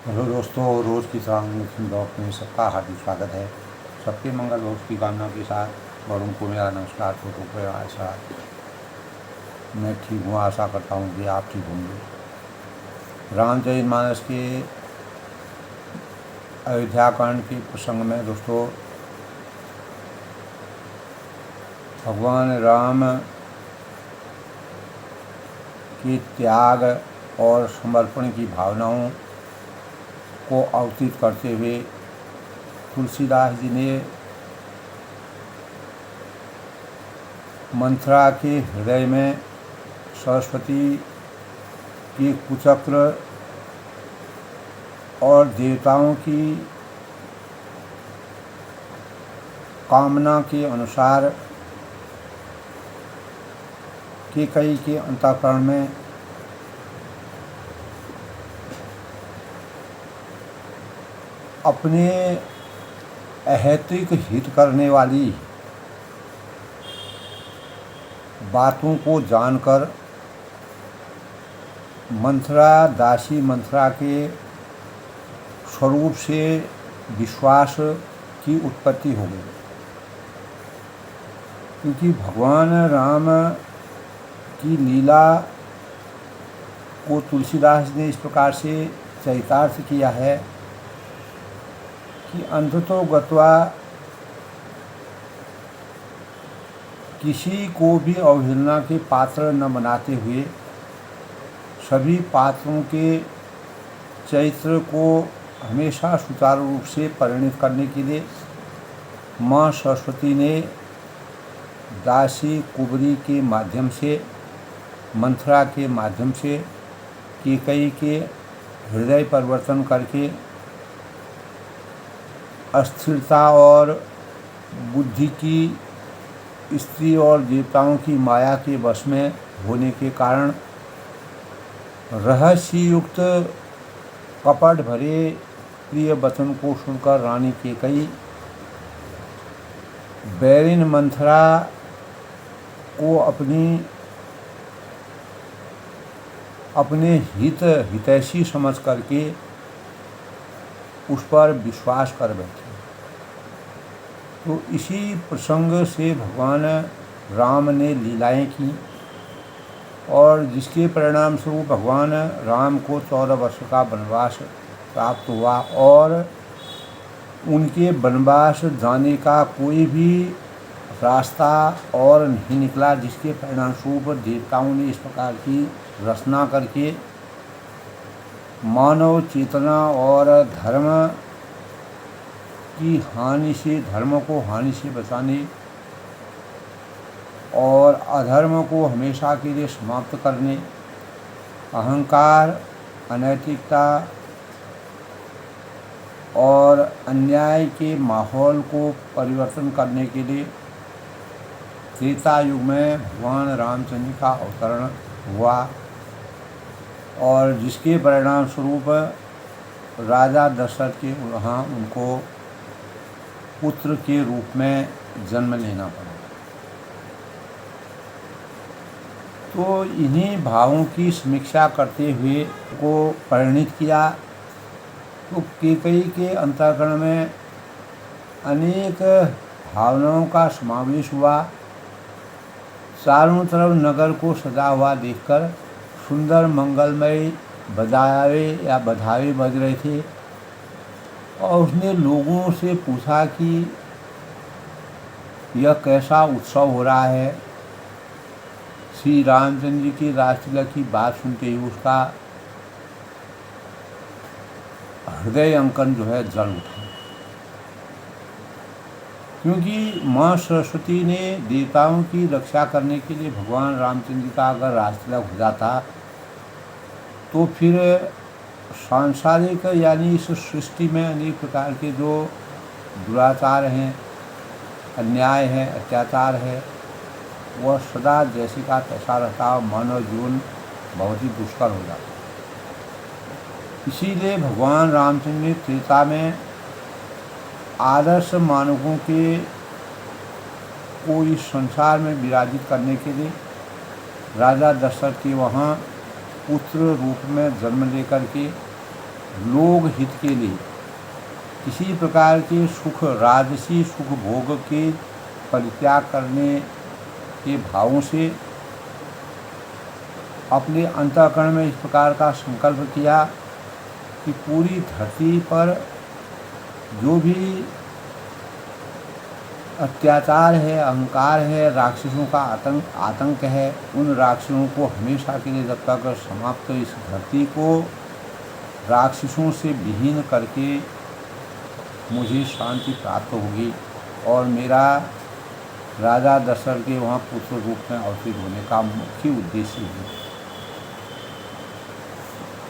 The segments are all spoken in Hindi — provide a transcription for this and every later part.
हेलो दोस्तों, रोज़ की तरह मिशन ब्लॉग में सबका हार्दिक स्वागत है। सबके मंगल हो उसकी कामना के साथ बड़ों को मेरा नमस्कार, छोटों को मेरा आशीर्वाद। मैं ठीक हूँ, आशा करता हूँ कि आप ठीक होंगे। रामचरितमानस के अयोध्याकांड के प्रसंग में दोस्तों भगवान राम के त्याग और समर्पण की भावनाओं को अवतीत करते हुए तुलसीदास जी ने मंथरा के हृदय में सरस्वती के कुचक्र और देवताओं की कामना के अनुसार कैकेयी के अंतःकरण में अपने अहैतुक हित करने वाली बातों को जानकर मंथरा दासी मंथरा के स्वरूप से विश्वास की उत्पत्ति हो गई, क्योंकि भगवान राम की लीला को तुलसीदास ने इस प्रकार से चरितार्थ किया है कि अंततो गत्वा किसी को भी अवहेलना के पात्र न बनाते हुए सभी पात्रों के चरित्र को हमेशा सुचारू रूप से परिणित करने के लिए माँ सरस्वती ने दासी कुबरी के माध्यम से, मंथरा के माध्यम से कैकेयी के हृदय परिवर्तन करके अस्थिरता और बुद्धि की स्त्री और देवताओं की माया के वश में होने के कारण रहस्ययुक्त कपट भरे प्रिय वचन को सुनकर रानी कैकेयी बैरिन मंथरा को अपने हितैषी समझ करके उस पर विश्वास कर बैठे। तो इसी प्रसंग से भगवान राम ने लीलाएं की और जिसके परिणाम स्वरूप भगवान राम को 14 वर्ष का वनवास प्राप्त हुआ और उनके वनवास जाने का कोई भी रास्ता और नहीं निकला, जिसके परिणाम स्वरूप देवताओं ने इस प्रकार की रचना करके मानव चेतना और धर्म की हानि से, धर्म को हानि से बचाने और अधर्म को हमेशा के लिए समाप्त करने, अहंकार, अनैतिकता और अन्याय के माहौल को परिवर्तन करने के लिए त्रेता युग में भगवान रामचंद्र का अवतरण हुआ और जिसके परिणाम स्वरूप राजा दशरथ के वहाँ उनको पुत्र के रूप में जन्म लेना पड़ा। तो इन्हीं भावों की समीक्षा करते हुए को परिणित किया। तो कैकेयी के अंतःकरण में अनेक भावनाओं का समावेश हुआ। चारों तरफ नगर को सजा हुआ देखकर सुंदर मंगलमय बजावे या बधावे बज रहे थे और उसने लोगों से पूछा कि यह कैसा उत्सव हो रहा है। श्री रामचंद्र जी की राजतिलक की बात सुनते ही उसका हृदय अंकन जो है जल उठा, क्योंकि माँ सरस्वती ने देवताओं की रक्षा करने के लिए भगवान रामचंद्र का अगर राजतिलक हो जाता तो फिर सांसारिक यानी इस सृष्टि में अनेक प्रकार के जो दुराचार हैं, अन्याय है, अत्याचार है, वह सदा जैसे का तैसा रहता, मानव जीवन बहुत ही दुष्कर हो जाता। इसीलिए भगवान रामचंद्र ने त्रेता में आदर्श मानवों के को इस संसार में विराजित करने के लिए राजा दशरथ के वहाँ पुत्र रूप में जन्म लेकर के लोक हित के लिए किसी प्रकार के सुख, राजसी सुख भोग के परित्याग करने के भावों से अपने अंतःकरण में इस प्रकार का संकल्प किया कि पूरी धरती पर जो भी अत्याचार है, अहंकार है, राक्षसों का आतंक है, उन राक्षसों को हमेशा के लिए जब तक समाप्त इस धरती को राक्षसों से विहीन करके मुझे शांति प्राप्त होगी और मेरा राजा दशरथ के वहाँ पुत्र रूप में अवतरित होने का मुख्य उद्देश्य है।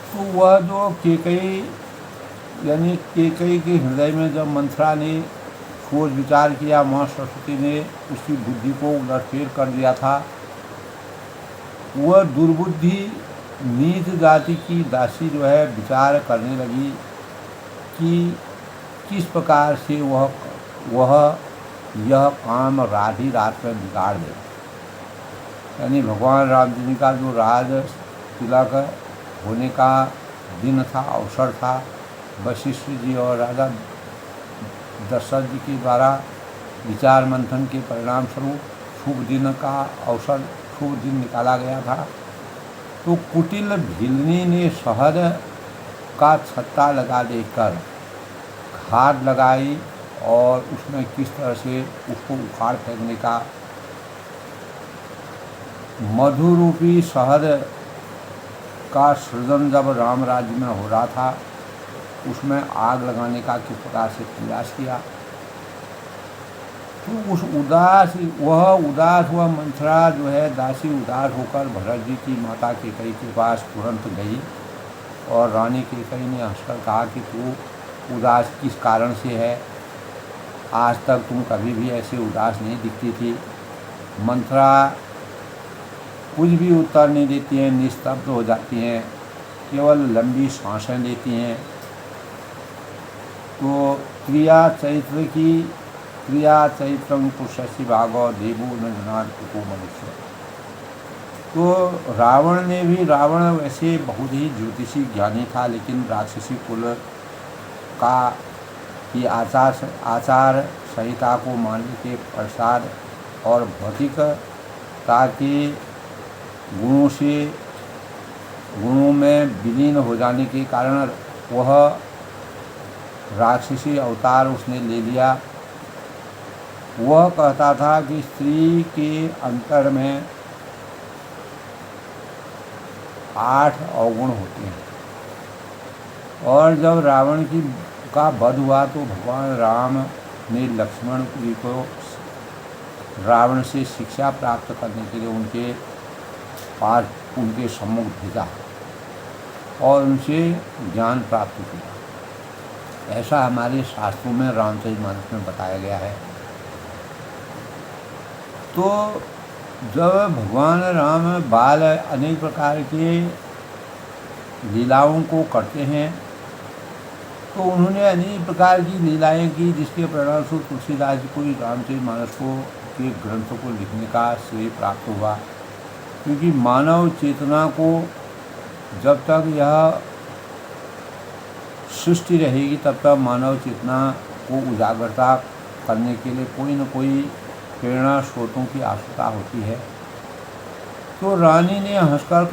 तो वह जो केकई यानी केकई के हृदय में जब मंथरा ने सोच विचार किया, माँ सरस्वती ने उसकी बुद्धि को उलटफेर कर दिया था। वह दुर्बुद्धि नीच जाति की दासी जो है विचार करने लगी कि किस प्रकार से वह यह काम राधी रात में बिगाड़ दे। यानी भगवान राम जी का जो राज तिलक होने का दिन था, अवसर था, वशिष्ठ जी और राजा दशरथ जी के द्वारा विचार मंथन के परिणाम स्वरूप शुभ दिन का अवसर, शुभ दिन निकाला गया था। तो कुटिल भिलनी ने शहद का छत्ता लगा देकर खाद लगाई और उसमें किस तरह से उसको उखाड़ फेंकने का, मधुरूपी शहद का सृजन जब राम राज्य में हो रहा था उसमें आग लगाने का किस प्रकार से प्रयास किया। तो उस उदास हुआ मंथरा जो है दासी उदास होकर भरत जी की माता केकई के पास तुरंत गई और रानी केकई ने हंसकर कहा कि तू उदास किस कारण से है, आज तक तुम कभी भी ऐसे उदास नहीं दिखती थी। मंथरा कुछ भी उत्तर नहीं देती हैं, निस्तब्ध हो जाती हैं, केवल लंबी सांसें लेती हैं। तो क्रिया चैत्रम पुरुषि भागो देवो न जनाद को मनुष्य। तो रावण वैसे बहुत ही ज्योतिषी ज्ञानी था, लेकिन राक्षसी कुल का की आचार संहिता को मानने के पश्चात और भौतिकता के गुणों में विलीन हो जाने के कारण वह राक्षसी अवतार उसने ले लिया। वह कहता था कि स्त्री के अंतर में 8 अवगुण होते हैं और जब रावण का वध हुआ तो भगवान राम ने लक्ष्मण जी को रावण से शिक्षा प्राप्त करने के लिए उनके सम्मुख भेजा और उनसे ज्ञान प्राप्त किया। ऐसा हमारे शास्त्रों में रामचरितमानस में बताया गया है। तो जब भगवान राम बाल अनेक प्रकार के लीलाओं को करते हैं तो उन्होंने अनेक प्रकार की लीलाएं की, जिसके परिणामस्वरूप तुलसीदास जी को रामचरितमानस के ग्रंथों को लिखने का श्रेय प्राप्त हुआ। क्योंकि मानव चेतना को जब तक यह सृष्टि रहेगी तब तक मानव चेतना को उजागरता करने के लिए कोई न कोई प्रेरणा स्रोतों की आवश्यकता होती है। तो रानी हंसकर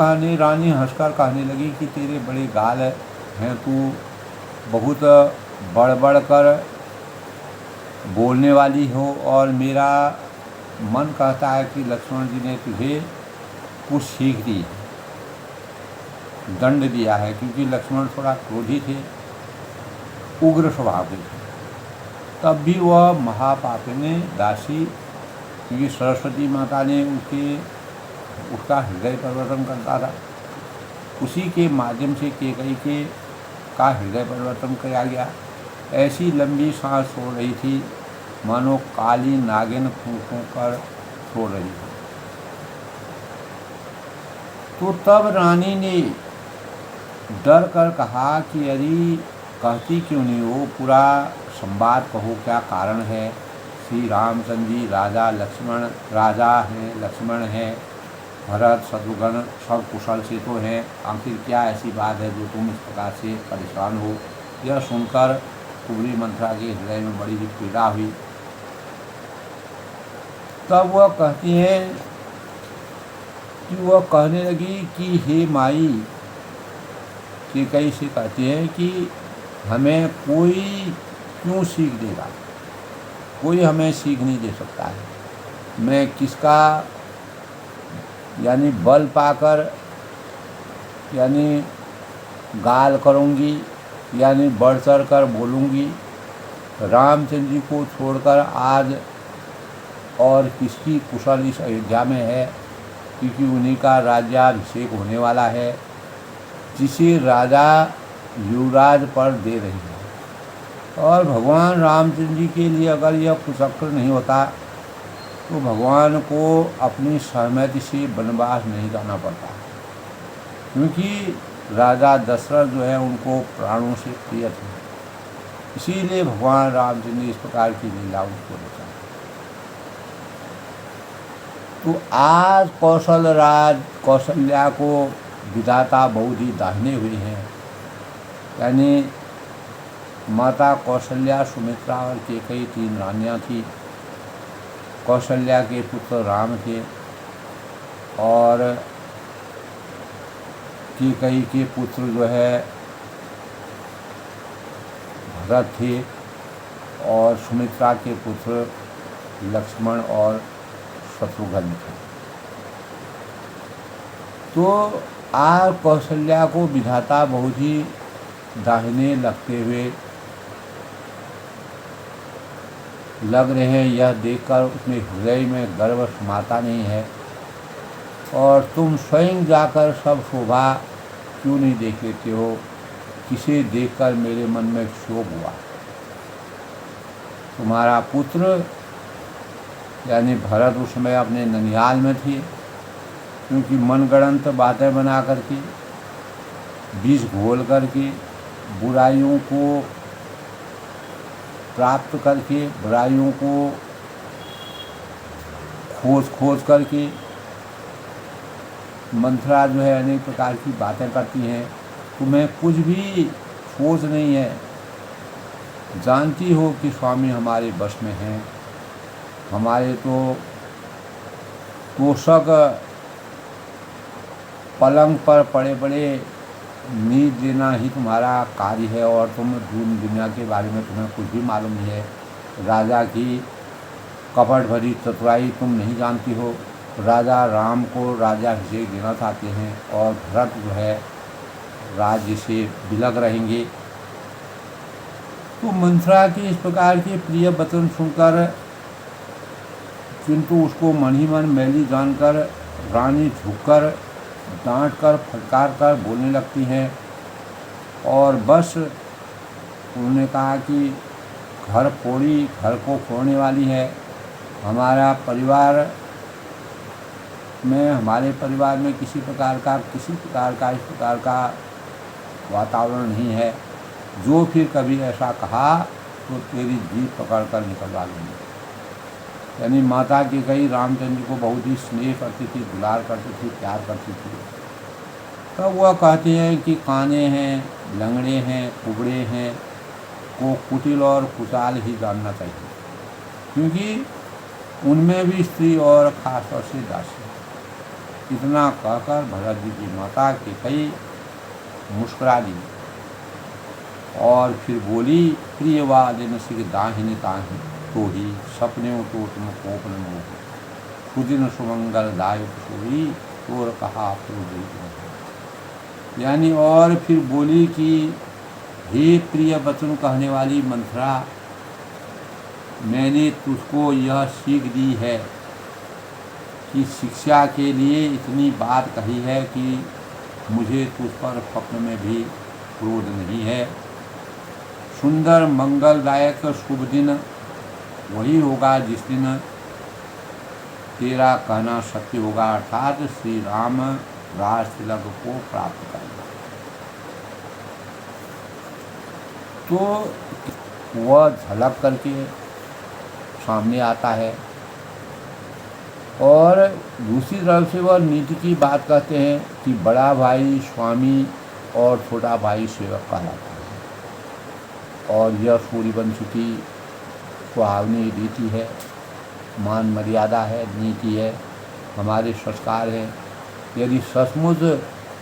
कहने लगी कि तेरे बड़े गाल हैं, तू बहुत बढ़ कर बोलने वाली हो और मेरा मन कहता है कि लक्ष्मण जी ने तुझे कुछ सीख दी, दंड दिया है। क्योंकि लक्ष्मण थोड़ा क्रोधी थे, उग्र स्वभाव के थे। तब भी वह महापापिनी दासी, क्योंकि सरस्वती माता ने उसका हृदय परिवर्तन करता था, उसी के माध्यम से केकई का हृदय परिवर्तन किया गया। ऐसी लंबी सांस सो रही थी मानो काली नागिन फूंक कर सो रही थी। तो तब रानी ने डर कर कहा कि यदि कहती क्यों नहीं हो, पूरा संवाद कहो, क्या कारण है। श्री रामचंद्र जी राजा हैं, लक्ष्मण है, भरत शत्रुघ्न सब कुशल से तो हैं, आखिर क्या ऐसी बात है जो तुम इस प्रकार से परेशान हो। यह सुनकर कुबरी मंथरा के हृदय में बड़ी ही पीड़ा हुई। तब वह कहती है कि वह कहने लगी कि हे माई, कैकई से कहती है कि हमें कोई क्यों सीख देगा, कोई हमें सीख नहीं दे सकता है। मैं किसका यानी बल पाकर यानी गाल करूंगी, यानी बढ़ चढ़ कर बोलूँगी। रामचंद्र जी को छोड़कर आज और किसकी कुशल इस अयोध्या में है, क्योंकि उन्हीं का राज्याभिषेक होने वाला है, जिसे राजा युवराज पर दे रही है। और भगवान रामचंद्र जी के लिए अगर यह कुचक्र नहीं होता तो भगवान को अपनी सहमति से वनवास नहीं जाना पड़ता, क्योंकि राजा दशरथ जो है उनको प्राणों से प्रिय थे। इसीलिए भगवान रामचंद्र ने इस प्रकार की लीला उनको रचा। तो आज कौशल्या को विधाता बहुत ही दाहिने हुए हैं, यानी माता कौशल्या, सुमित्रा और कैकेयी 3 रानियाँ थी। कौशल्या के पुत्र राम थे और कैकेयी के पुत्र जो है भरत थे और सुमित्रा के पुत्र लक्ष्मण और शत्रुघ्न थे। तो आज कौशल्या को विधाता बहुत ही दाहिने लगते हुए लग रहे हैं। यह देखकर उसमें हृदय में गर्व समाता नहीं है। और तुम स्वयं जाकर सब शोभा क्यों नहीं देख लेते हो, किसे देखकर मेरे मन में क्षोभ हुआ। तुम्हारा पुत्र यानी भरत उस समय अपने ननिहाल में थे, क्योंकि मनगढ़ंत बातें बना करके, बीज घोल करके, बुराइयों को प्राप्त करके, बुराइयों को खोज करके मंथरा जो है अनेक प्रकार की बातें करती हैं। तुम्हें कुछ भी सोच नहीं है, जानती हो कि स्वामी हमारे वश में हैं, हमारे तो तोषक पलंग पर पड़े पड़े नींद देना ही तुम्हारा कार्य है, और तुम दुनिया के बारे में तुम्हें कुछ भी मालूम नहीं है। राजा की कपट भरी चतुराई तुम नहीं जानती हो। राजा राम को राज्याभिषेक देना चाहते हैं और भरत जो है राज्य से विलग रहेंगे। तो मंथरा के इस प्रकार के प्रिय वचन सुनकर, किंतु उसको मन ही मन मैली जानकर रानी झुककर, डांट कर, फटकार कर बोलने लगती हैं। और बस उन्होंने कहा कि घर फोड़ी, घर को फोड़ने वाली है। हमारे परिवार में किसी प्रकार का इस प्रकार का वातावरण नहीं है। जो फिर कभी ऐसा कहा तो तेरी जीभ पकड़ कर निकलवा लूँगी। यानी माता की कई रामचंद्र को बहुत ही स्नेह करती थी, दुलार करती थी, प्यार करती थी। तब वह कहते हैं कि काने हैं, लंगड़े हैं, कुबड़े हैं को कुटिल और कुचाल ही जानना चाहिए, क्योंकि उनमें भी स्त्री और खासतौर से दासी। इतना कहकर भरत जी की माता कैकेयी मुस्कुरा दी और फिर बोली, प्रियवादिन सिख दाहिने ताहि तो ही सपने तो तुम कोप न मोह, सुदिन सुमंगल दायक सोई तोर कहा तो। यानी और फिर बोली कि हे प्रिय वचन कहने वाली मंथरा, मैंने तुझको यह सीख दी है कि शिक्षा के लिए इतनी बात कही है कि मुझे तुझ पर स्वप्न में भी क्रोध नहीं है। सुंदर मंगलदायक शुभ दिन वही होगा जिस दिन तेरा कहना सत्य होगा, अर्थात श्री राम राज तिलक को प्राप्त करेगा। तो वह झलक करके सामने आता है और दूसरी तरफ से वह नीति की बात कहते हैं कि बड़ा भाई स्वामी और छोटा भाई सेवक कहलाता है। और यह सूर्यवंश की सुहावनी रीति है, मान मर्यादा है, नीति है, हमारे संस्कार हैं। यदि सचमुच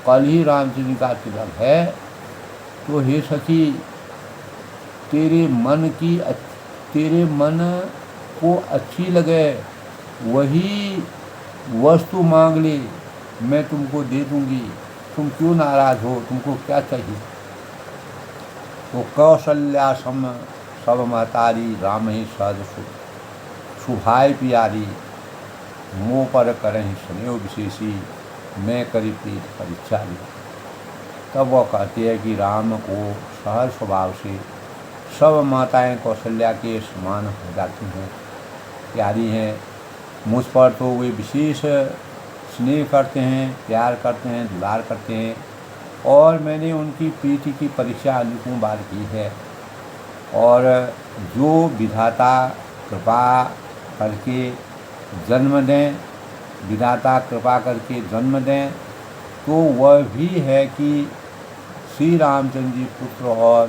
कल ही रामचंद्र का तिलक है तो हे सखी, तेरे मन को अच्छी लगे वही वस्तु मांग ले, मैं तुमको दे दूंगी। तुम क्यों नाराज हो, तुमको क्या चाहिए? तो कौशल्या सम सब महतारी, राम ही सहज सुभाय प्यारी, मोह पर करहीं स्नेह विशेषी, मैं करी प्रीत परीक्षा ली। तब वह कहती है कि राम को सहज स्वभाव से सब माताएं कौशल्या के समान हो जाती हैं, प्यारी हैं। मुझ पर तो वे विशेष स्नेह करते हैं, प्यार करते हैं, दुलार करते हैं, और मैंने उनकी प्रीति की परीक्षा अनेकों बार की है। और जो विधाता कृपा करके जन्म दें, विधाता कृपा करके जन्म दें, तो वह भी है कि श्री रामचंद्र जी पुत्र और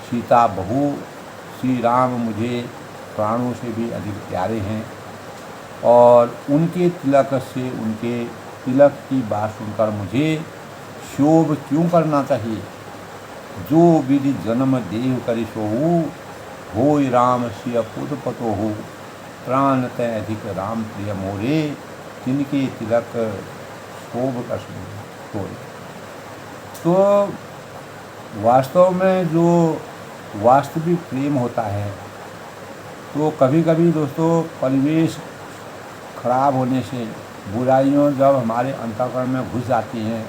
सीता बहू श्री राम मुझे प्राणों से भी अधिक प्यारे हैं। और उनके तिलक से, उनके तिलक की बात सुनकर मुझे शोभ क्यों करना चाहिए? जो विधि जन्म देह करि सोहु, होय राम सिय पुत्र पतोहु, प्राण तय अधिक राम प्रिय मोरे, तिनके तिलक शोभ कसम होय। तो वास्तव में जो वास्तविक प्रेम होता है, तो कभी कभी दोस्तों परिवेश खराब होने से, बुराइयों जब हमारे अंतःकरण में घुस जाती हैं,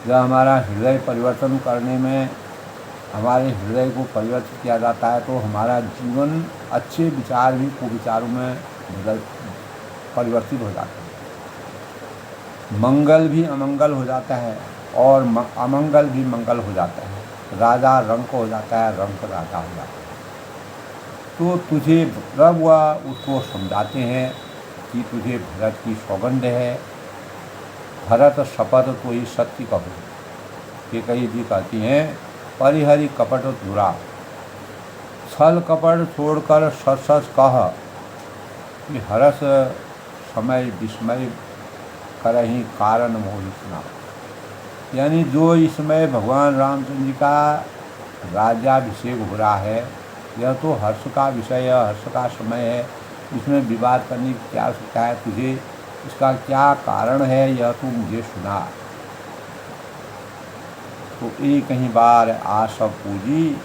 जब हमारा हृदय परिवर्तन करने में, हमारे हृदय को परिवर्तित किया जाता है, तो हमारा जीवन अच्छे विचार भी कुविचारों में परिवर्तित हो जाता है। मंगल भी अमंगल हो जाता है और अमंगल भी मंगल हो जाता है। राजा रंक हो जाता है, रंक राजा हो जाता है। तो तुझे जब वह उसको समझाते हैं कि तुझे भरत की सौगंध है, भरत शपथ तो ही सत्य कहो। कैकेयी जी कहती हैं, परिहरि कपट धुरा, छल कपट छोड़कर सच सच कह, कि हरस समय विस्मय करही कारण मोहि सुना। यानी जो इसमें भगवान रामचंद्र जी का राज्याभिषेक हो रहा है, यह तो हर्ष का विषय है, हर्ष का समय है, इसमें विवाद करने की क्या आवश्यकता है? तुझे इसका क्या कारण है, यह तू मुझे सुना। तो एक ही बार आ सब पूजी,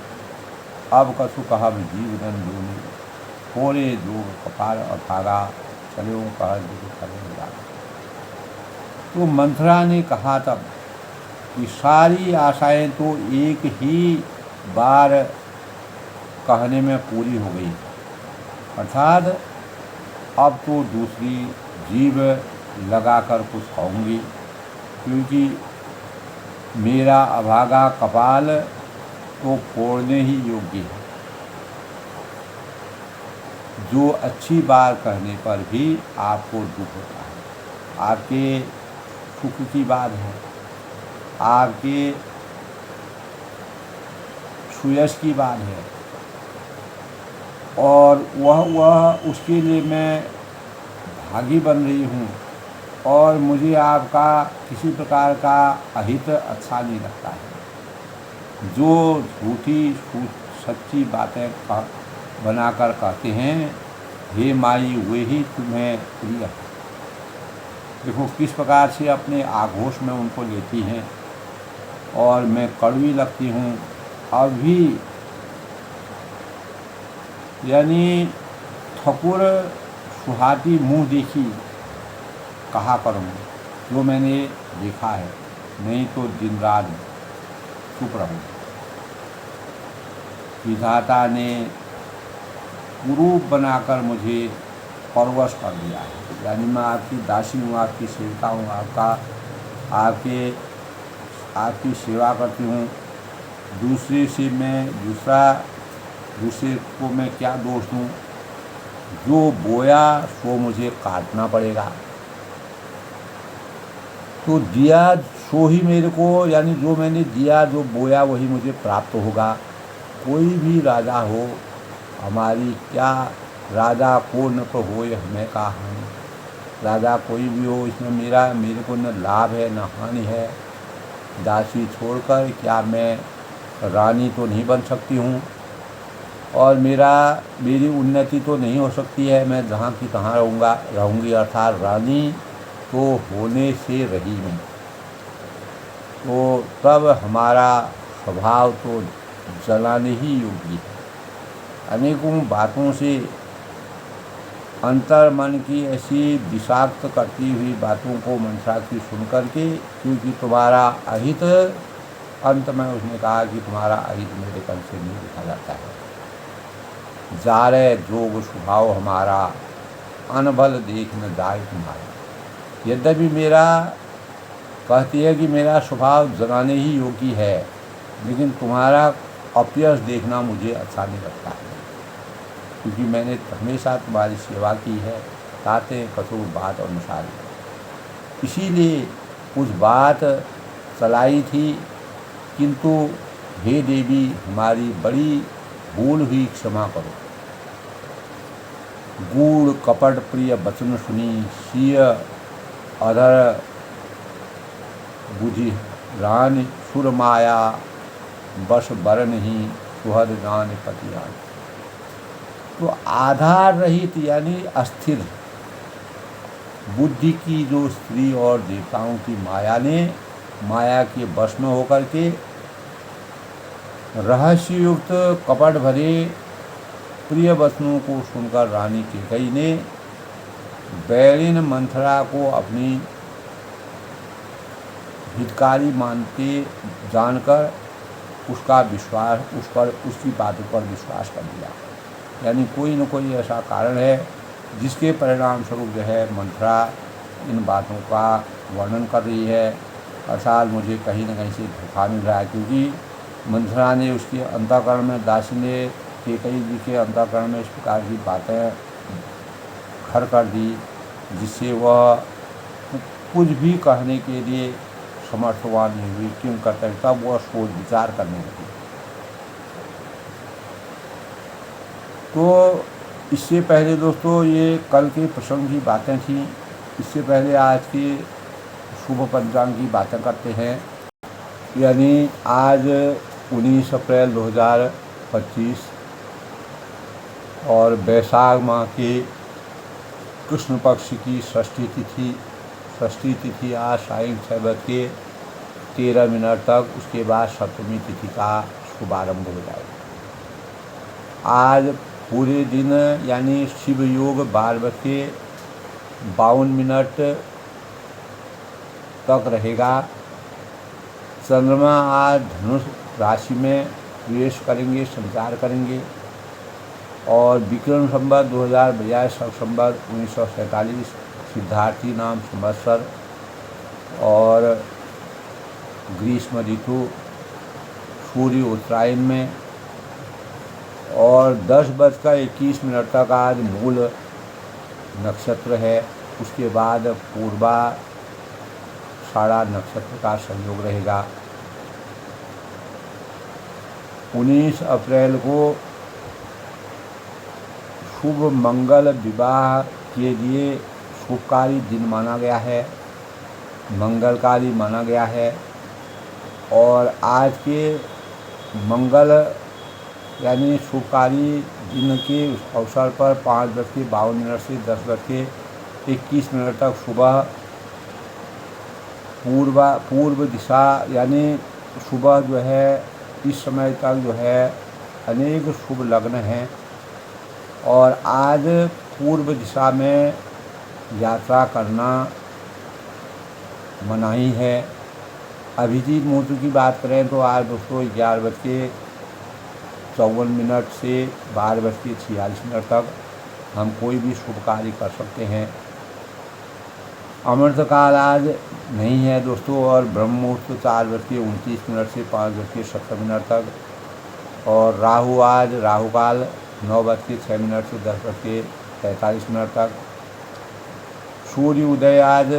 अब कसु कहब जीवधन जोनी, होरे जोग कपार अभागा, चलो कह करे। तो मंथरा ने कहा तब कि सारी आशाएं तो एक ही बार कहने में पूरी हो गई, अर्थात अब तो दूसरी जीभ लगाकर कुछ खाऊंगी, क्योंकि मेरा अभागा कपाल तो फोड़ने ही योग्य है। जो अच्छी बात कहने पर भी आपको दुख होता है, आपके सुख की बात है, आपके सुयश की बात है, और वह उसके लिए मैं भागी बन रही हूँ, और मुझे आपका किसी प्रकार का अहित अच्छा नहीं लगता है। जो झूठी सच्ची बातें बनाकर कहते हैं, हे माई वे ही तुम्हें प्रिय। देखो किस प्रकार से अपने आघोष में उनको लेती हैं, और मैं कड़वी लगती हूँ अभी। यानी ठकुर सुहाती मुँह देखी कहा करूँ, जो मैंने देखा है, नहीं तो दिन रात चुप रहूँ। विधाता ने कुरूप बनाकर मुझे परवश कर दिया है, यानी मैं आपकी दासी हूँ, आपकी सेविका हूँ, आपकी सेवा करती हूँ। दूसरे को मैं क्या दोष दूँ? जो बोया सो मुझे काटना पड़ेगा। तो दिया सो ही मेरे को, यानी जो मैंने दिया, जो बोया, वही मुझे प्राप्त होगा। कोई भी राजा हो, हमारी क्या राजा को न को होय हमें का हानि। राजा कोई भी हो, इसमें मेरे को न लाभ है न हानि है। दासी छोड़कर क्या मैं रानी तो नहीं बन सकती हूँ, और मेरी उन्नति तो नहीं हो सकती है। मैं जहाँ की तहाँ रहूँगी, अर्थात रानी तो होने से रही मैं। तो तब हमारा स्वभाव तो जलाने ही योग्य है। अनेकों बातों से अंतर मन की ऐसी विषाक्त करती हुई बातों को मंत्रा की सुन करके, क्योंकि तुम्हारा अहित, अंत में उसने कहा कि तुम्हारा अहित मेरे कल से नहीं लिखा जाता है। जारे जोग स्वभाव हमारा, अनबल देख न जाए तुम्हारा। यद्यपि मेरा कहती है कि मेरा स्वभाव जगाने ही योग्य है, लेकिन तुम्हारा अपयश देखना मुझे अच्छा नहीं लगता है, क्योंकि मैंने हमेशा तुम्हारी सेवा की है, ताते कठोर बात अनुसार। इसीलिए कुछ बात चलाई थी, किंतु हे देवी हमारी बड़ी भूल हुई, क्षमा करो। गूढ़ कपट प्रिय वचन सुनी, सिय अधर बुझी रान सुर माया, बस बरन ही सुहद गान पतियान। तो आधार रहित यानी अस्थिर बुद्धि की जो स्त्री और देवताओं की माया के वश में होकर के रहस्ययुक्त कपट भरे प्रिय वचनों को सुनकर रानी कैकेयी ने बैरिन मंथरा को अपनी हितकारी मानते जानकर उसकी बातों पर विश्वास कर लिया। यानी कोई न कोई ऐसा कारण है जिसके परिणाम स्वरूप जो है मंथरा इन बातों का वर्णन कर रही है। अर्थात मुझे कहीं न कहीं से धोखा मिल रहा है, क्योंकि मंथरा ने उसके अंतःकरण में, दासी ने कैकेयी जी के अंतःकरण में इस प्रकार की बातें खर कर दी, जिससे वह कुछ भी कहने के लिए समर्थवान नहीं हुई। क्यों करते हैं, तब वह सोच विचार करने लगी। तो इससे पहले दोस्तों, ये कल के प्रसंग की बातें थी। इससे पहले आज के शुभ पंचांग की बातें करते हैं। यानी आज 19 अप्रैल 2025 और बैसाख माह के कृष्ण पक्ष की षष्ठी तिथि आज सायं 6:13 तक, उसके बाद सप्तमी तिथि का शुभारंभ हो जाएगा। आज पूरे दिन यानी शिव योग 12:52 तक रहेगा। चंद्रमा आज धनुष राशि में प्रवेश करेंगे, संचार करेंगे, और विक्रम संवत 2042 संवत 1947 सिद्धार्थी नाम संवत्सर और ग्रीष्म ऋतु सूर्य उत्तरायण में, और 10:21 तक आज मूल नक्षत्र है। उसके बाद पूर्वाषाढ़ा नक्षत्र का संयोग रहेगा। 19 अप्रैल को शुभ मंगल विवाह के लिए शुभकारी दिन माना गया है, मंगलकारी माना गया है। और आज के मंगल यानी शुभकारी दिन के अवसर पर 5:52 से 10:21 तक सुबह पूर्व दिशा यानी सुबह जो है इस समय तक जो है अनेक शुभ लग्न हैं, और आज पूर्व दिशा में यात्रा करना मनाही है। अभिजीत मुहूर्त की बात करें तो आज दोस्तों 11:54 से 12:46 तक हम कोई भी शुभ कार्य कर सकते हैं। अमृत काल आज नहीं है दोस्तों, और ब्रह्म मुहूर्त 4:29 से 5:70 तक, और राहु काल 9:06 से 5:43 तक। सूर्य उदय आज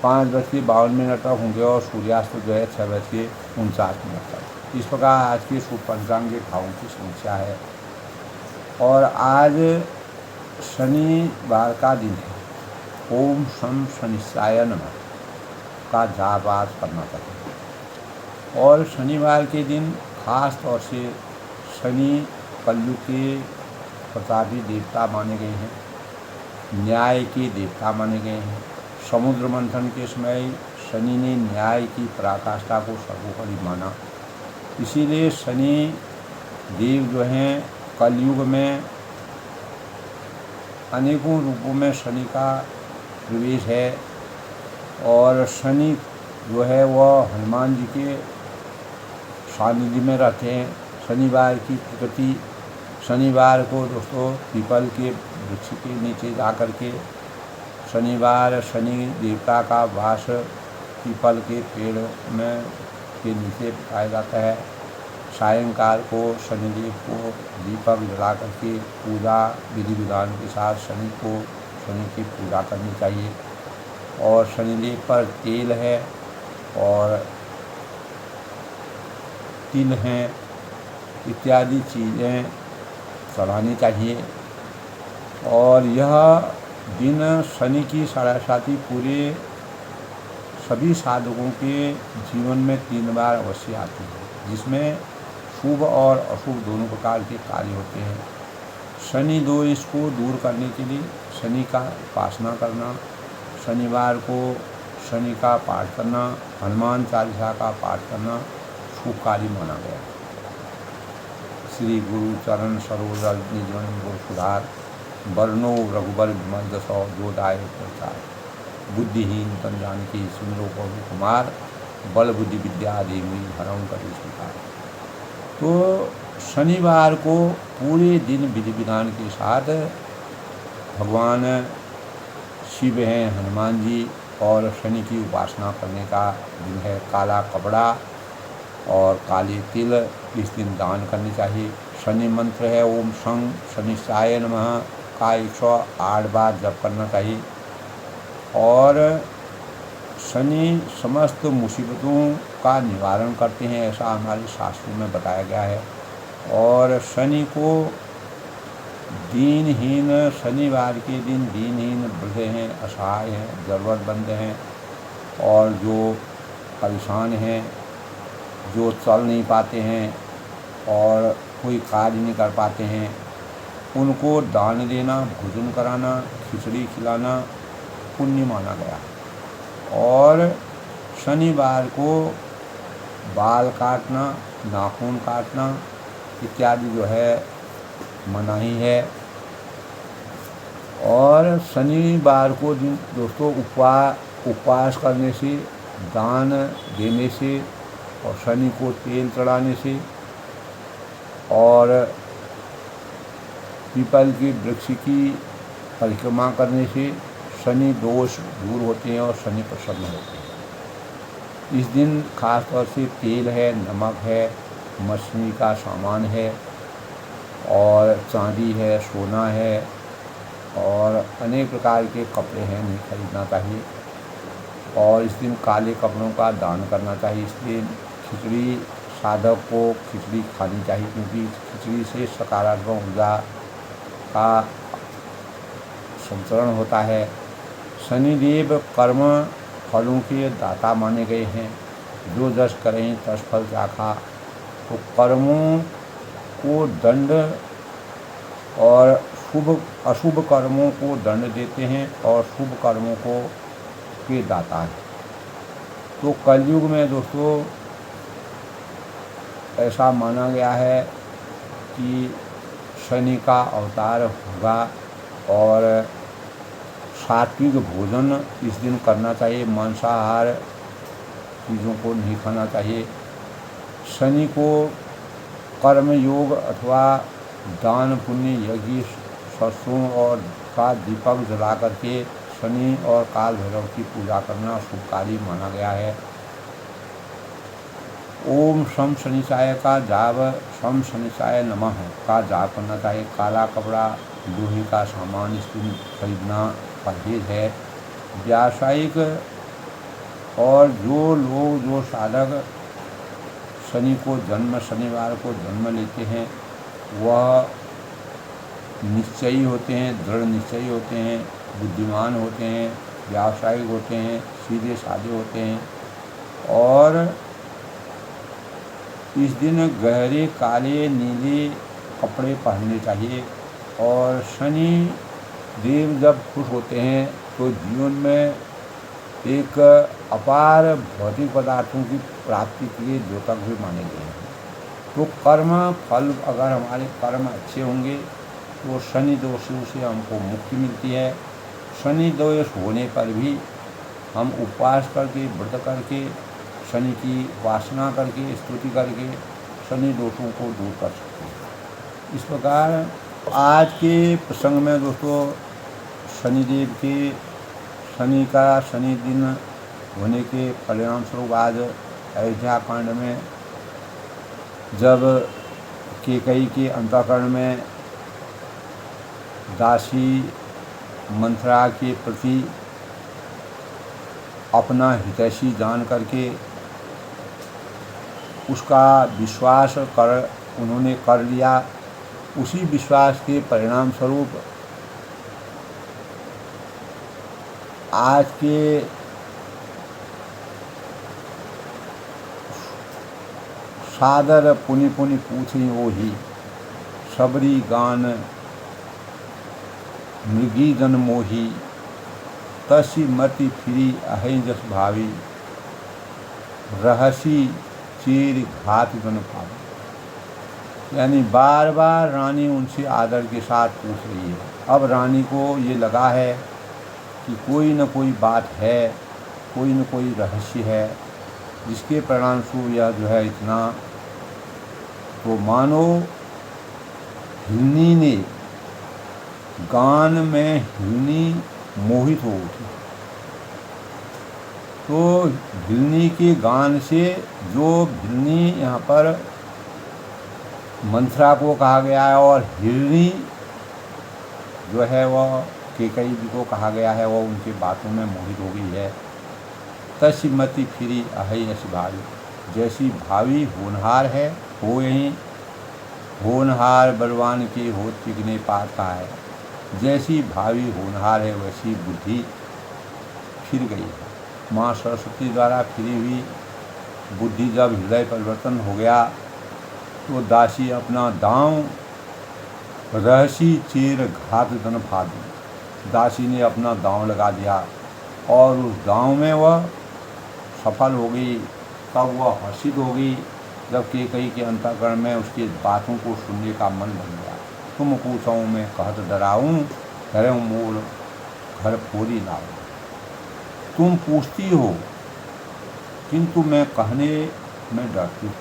5:52 तक होंगे और सूर्यास्त जो है 6:49 तक। इस प्रकार आज के शुभ पंचांग के भावों की संख्या है। और आज शनिवार का दिन है। ओम शम शनिश्चाय नमः का जाप आज करना चाहिए। और शनिवार के दिन खास तौर से शनि कलयुग के प्रतापी देवता माने गए हैं, न्याय के देवता माने गए हैं। समुद्र मंथन के समय शनि ने न्याय की पराकाष्ठा को सर्वोपरि माना। इसीलिए शनि देव जो हैं कलयुग में अनेकों रूपों में शनि का प्रवेश है। और शनि जो है वह हनुमान जी के सानिध्य में रहते हैं। शनिवार की प्रकृति, शनिवार को दोस्तों पीपल के वृक्ष के नीचे जा कर के शनिवार शनि देवता का वास पीपल के पेड़ में के नीचे पाया जाता है। सायंकाल को शनिदेव को दीपक जला करके पूजा विधि विधान के साथ शनि की पूजा करनी चाहिए। और शनिदेव पर तेल है और तिल हैं इत्यादि चीज़ें चढ़ानी चाहिए। और यह दिन शनि की साढ़े पूरे सभी साधकों के जीवन में 3 बार अवश्य आती है, जिसमें शुभ और अशुभ दोनों प्रकार के कार्य होते हैं। शनि दोष को दूर करने के लिए शनि का उपासना करना, शनिवार को शनि का पाठ करना, हनुमान चालीसा का पाठ करना शुभ कार्य माना गया। श्री गुरु चरण सरोज निजमन गुरु सुधार, वर्णो रघुबर विमल जसौ जो दायक प्रचार, बुद्धिहीन तन जानकी सुमिरो पवन कुमार, बल बुद्धि विद्या देवी हरम करी स्वीकार। तो शनिवार को पूरे दिन विधि विधान के साथ भगवान शिव हैं हनुमान जी और शनि की उपासना करने का दिन है। काला कपड़ा और काले तिल इस दिन दान करनी चाहिए। शनि मंत्र है ओम शं शनिश्चाय नमः का 108 बार जप करना चाहिए। और शनि समस्त मुसीबतों का निवारण करते हैं, ऐसा हमारे शास्त्रों में बताया गया है। और शनि को दीनहीन, शनिवार के दिन दीनहीन वृद्ध हैं, असहाय हैं, ज़रूरतमंद हैं और जो परेशान हैं, जो चल नहीं पाते हैं और कोई कार्य नहीं कर पाते हैं, उनको दान देना, भोजन कराना, खिचड़ी खिलाना पुण्य माना गया। और शनिवार को बाल काटना, नाखून काटना इत्यादि जो है मनाही है। और शनिवार को दिन दोस्तों उपवास करने से, दान देने से और शनि को तेल चढ़ाने से और पीपल के वृक्ष की परिक्रमा करने से शनि दोष दूर होते हैं और शनि प्रसन्न होते हैं। इस दिन खास तौर से तेल है, नमक है, मछली का सामान है और चांदी है, सोना है और अनेक प्रकार के कपड़े हैं, नहीं खरीदना चाहिए। और इस दिन काले कपड़ों का दान करना चाहिए। इसलिए खिचड़ी, साधक को खिचड़ी खानी चाहिए क्योंकि खिचड़ी से सकारात्मक ऊर्जा का संचरण होता है। शनिदेव कर्म फलों के दाता माने गए हैं। जो जस करें तस फल चाखा। तो कर्मों को दंड और शुभ अशुभ कर्मों को दंड देते हैं और शुभ कर्मों को के दाता हैं। तो कलयुग में दोस्तों ऐसा माना गया है कि शनि का अवतार होगा और सात्विक भोजन इस दिन करना चाहिए। मांसाहार चीज़ों को नहीं खाना चाहिए। शनि को कर्म योग अथवा दान पुण्य यज्ञ सरसों और का दीपक जला करके शनि और काल भैरव की पूजा करना शुभकारी माना गया है। ओम शम शनिचाय का जाप शम शनिचाय नमः का जाप करना चाहिए। काला कपड़ा, लोहे का सामान इसको खरीदना परहेज है। व्यावसायिक और जो साधक शनि को जन्म शनिवार को जन्म लेते हैं वह निश्चयी होते हैं, दृढ़ निश्चयी होते हैं, बुद्धिमान होते हैं, व्यावसायिक होते हैं, सीधे साधे होते हैं। और इस दिन गहरे काले नीले कपड़े पहनने चाहिए। और शनि देव जब खुश होते हैं तो जीवन में एक अपार भौतिक पदार्थों की प्राप्ति के लिए द्योतक भी माने गए हैं। तो कर्म फल, अगर हमारे कर्म अच्छे होंगे तो शनि दोषों से हमको मुक्ति मिलती है। शनि दोष होने पर भी हम उपवास करके, व्रत करके, शनि की उपासना करके, स्तुति करके शनि दोषों को दूर कर सकते हैं। इस प्रकार आज के प्रसंग में दोस्तों शनिदेव के शनि दिन होने के परिणाम स्वरूप आज अयोध्या कांड में जब कैकेयी के अंतःकरण में दासी मंथरा के प्रति अपना हितैषी जान करके उसका विश्वास उन्होंने कर लिया, उसी विश्वास के परिणाम स्वरूप आज के सादर पुनि पुनि पूछी ओही सबरी गान मृगी जन मोही तसी मति फिरी अहि जस भावी रहसी चीर घात जन पावी। यानी बार बार रानी उनसे आदर के साथ पूछ रही है। अब रानी को ये लगा है कि कोई न कोई बात है, कोई न कोई रहस्य है, जिसके परिणाम स्वरूप यह जो है इतना, तो मानो हिरनी ने गान में हिरनी मोहित हो उठी। तो हिरनी के गान से, जो हिरनी यहाँ पर मंथरा को कहा गया है और हिरनी जो है वह कैकेयी जी को कहा गया है, वह उनकी बातों में मोहित हो गई है। तसी मति फिरी अहि ऐसी भावी, जैसी भावी होनहार है हो यहीं होनहार बलवान की हो चिकने पाता है, जैसी भावी होनहार है वैसी बुद्धि फिर गई है। माँ सरस्वती द्वारा फिरी हुई बुद्धि जब हृदय परिवर्तन हो गया तो दासी अपना दांव रहसी चीर घात धन फादी, दासी ने अपना दांव लगा दिया और उस दांव में वह सफल हो गई। तब वह हर्षित हो गई जब कैकेयी के अंतःकरण में उसकी बातों को सुनने का मन बन गया। तुम पूछूं मैं कहत डराऊं, करे मोर घर फोरी लाऊं। तुम पूछती हो किंतु मैं कहने में डरती हूँ,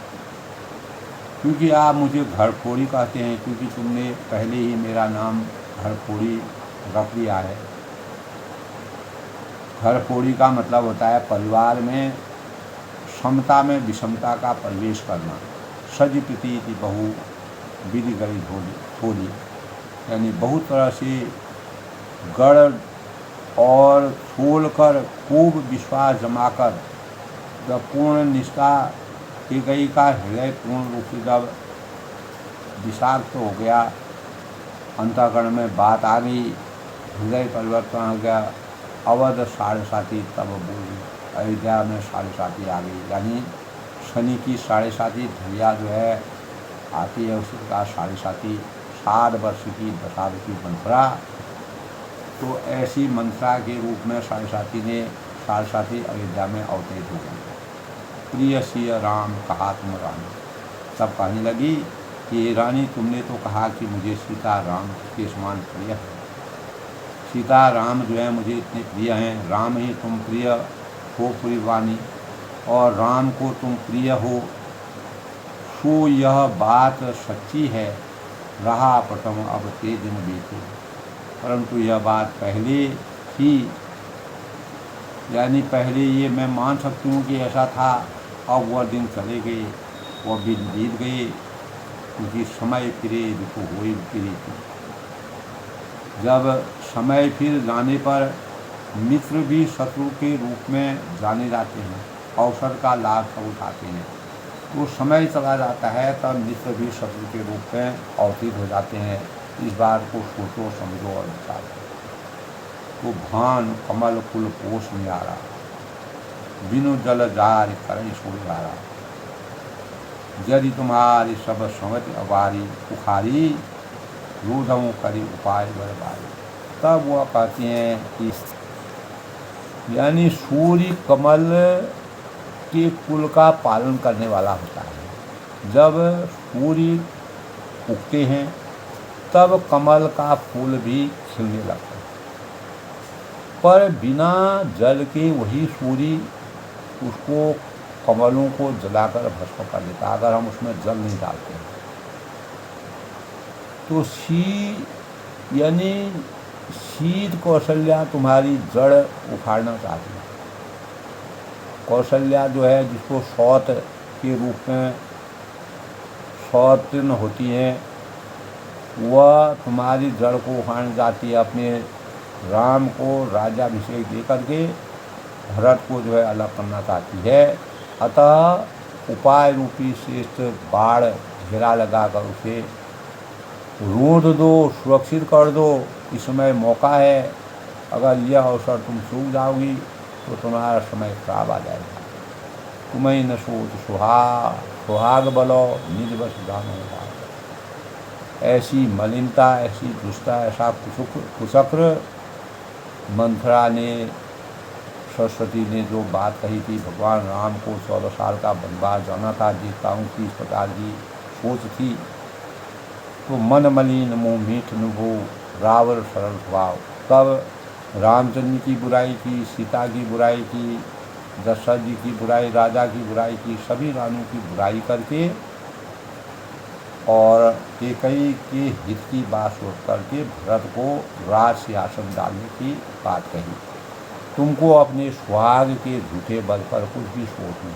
क्योंकि आप मुझे घर फोड़ी कहते हैं, क्योंकि तुमने पहले ही मेरा नाम घर फोड़ी रख दिया है। घर फोड़ी का मतलब होता है परिवार में समता में विषमता का प्रवेश करना। सज प्रीति बहु विधि गई थोड़ी, यानी बहुत तरह से गढ़ और खोल कर खूब विश्वास जमाकर जब पूर्ण निष्ठा कैकेयी का हृदय पूर्ण रूप से जब विषाक्त हो गया, अंतःकरण में बात आ गई, हृदय परिवर्तन हो गया, अवध 7.5 तब बोली, अयोध्या में 7.5 आ गई। यानी शनि की 7.5 धैया जो है आती है, उसी का 7.5 60 वर्ष की दशावती मंथरा। तो ऐसी मंथरा के रूप में 7.5 ने 7.5 अयोध्या में अवतरित हो गई। प्रिय सिय राम कहा तुम रानी, तब कहने लगी कि रानी तुमने तो कहा कि मुझे सीता राम के समान प्रिय है, सीता राम जो है मुझे इतने प्रिय हैं, राम ही तुम प्रिय हो प्रियवाणी, और राम को तुम प्रिय हो, सो यह बात सच्ची है। रहा प्रथम अब ते दिन बीते, परंतु यह बात पहले थी, यानी पहले ये मैं मान सकती हूँ कि ऐसा था, अब वह दिन चले गए, वह दिन बीत गए, क्योंकि समय फिरे देखो हो ही फिरी थी। जब समय फिर जाने पर मित्र भी शत्रु के रूप में जाने जाते हैं, अवसर का लाभ सब उठाते हैं। तो समय चला जाता है तब मित्र भी शत्रु के रूप में अवतीत हो जाते हैं। इस बार को सोचो समझो और विचार तो भान कमल कुल पोष न्यारा, बिनु जल जार करई सोयारा। यदि तुम्हारी सब समझ अबारी उखारी, रोधों करी उपाय बरबारी। तब वह कहते हैं कि यानी सूर्य कमल के कुल का पालन करने वाला होता है। जब सूर्य उगते हैं तब कमल का फूल भी खिलने लगता है, पर बिना जल के वही सूर्य उसको कमलों को जलाकर भस्म कर देता है, अगर हम उसमें जल नहीं डालते हैं। तो यानी शीत कौशल्या तुम्हारी जड़ उखाड़ना चाहती है। कौशल्या जो है, जिसको सौत के रूप में सौतीर्ण होती है, वह तुम्हारी जड़ को उखाड़ना चाहती है। अपने राम को राज्याभिषेक दे करके भरत को जो है अलग करना चाहती है। अतः उपाय रूपी श्रेष्ठ बाढ़ घेरा लगाकर उसे रोध दो, सुरक्षित कर दो। इस समय मौका है, अगर यह अवसर तुम चूक जाओगी तो तुम्हारा समय खराब आ जाएगा। तुम्हें न सोच सुहाग बलो निज बस जानो होगा। ऐसी मलिनता, ऐसी दुष्टता, ऐसा कुचक्र मंथरा ने, सरस्वती ने जो बात कही थी, भगवान राम को 14 साल का वनवास जाना था, देवताओं की इस प्रकार की सोच थी। तो मन मलिन मुँह मीठ अनुभव, रावण सरल स्वभाव। तब रामचंद्र की बुराई की, सीता की बुराई की, दशरथ जी की बुराई, राजा की बुराई की, सभी रानियों की बुराई करके और कैकेयी के हित की बात सोच करके भरत को राज सिंहासन डालने की बात कही। तुमको अपने सुहाग के झूठे बल पर कुछ भी सोच नहीं,